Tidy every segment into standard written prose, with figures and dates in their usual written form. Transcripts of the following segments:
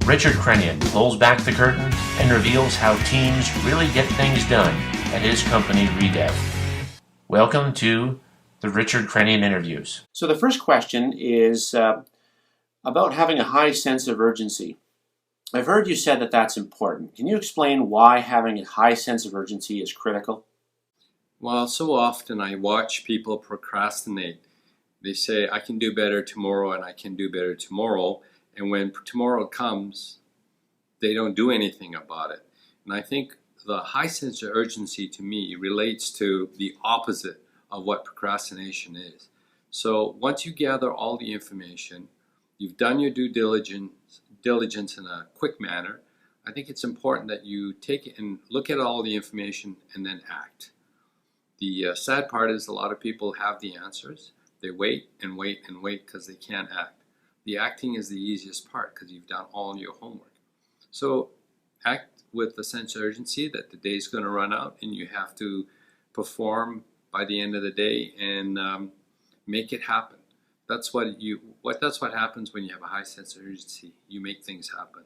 Richard Krenian pulls back the curtain and reveals how teams really get things done at his company, Redev. Welcome to the Richard Krenian Interviews. So the first question is about having a high sense of urgency. I've heard you said that that's important. Can you explain why having a high sense of urgency is critical? Well, so often I watch people procrastinate. They say, I can do better tomorrow and I can do better tomorrow. And when tomorrow comes, they don't do anything about it. And I think the high sense of urgency to me relates to the opposite of what procrastination is. So once you gather all the information, you've done your due diligence in a quick manner, I think it's important that you take it and look at all the information and then act. The sad part is a lot of people have the answers. They wait and wait and wait because they can't act. The acting is the easiest part because you've done all your homework. So act with the sense of urgency that the day's going to run out and you have to perform by the end of the day and make it happen. That's what happens when you have a high sense of urgency. You make things happen.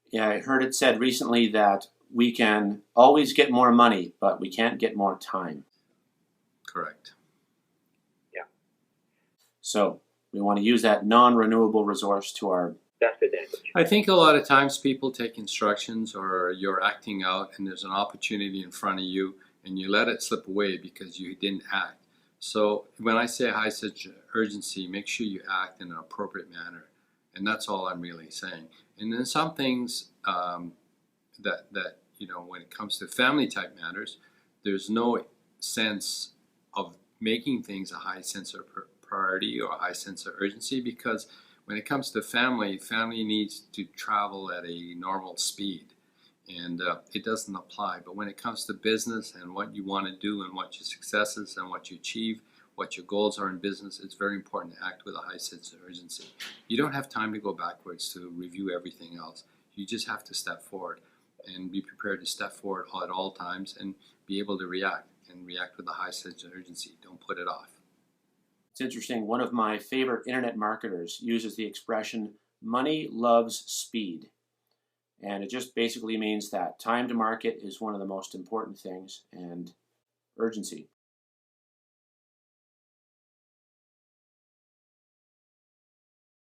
Yeah, I heard it said recently that we can always get more money, but we can't get more time. Correct. Yeah. So we want to use that non-renewable resource to our best advantage. I think a lot of times people take instructions or you're acting out and there's an opportunity in front of you and you let it slip away because you didn't act. So when I say high sense of urgency, make sure you act in an appropriate manner. And that's all I'm really saying. And then some things that you know, when it comes to family type matters, there's no sense of making things a high sense of priority or a high sense of urgency, because when it comes to family needs to travel at a normal speed, and it doesn't apply. But when it comes to business and what you want to do and what your successes and what you achieve, what your goals are in business, it's very important to act with a high sense of urgency. You don't have time to go backwards to review everything else. You just have to step forward and be prepared to step forward at all times and be able to react with a high sense of urgency. Don't put it off. It's interesting. One of my favorite internet marketers uses the expression, money loves speed. And it just basically means that time to market is one of the most important things, and urgency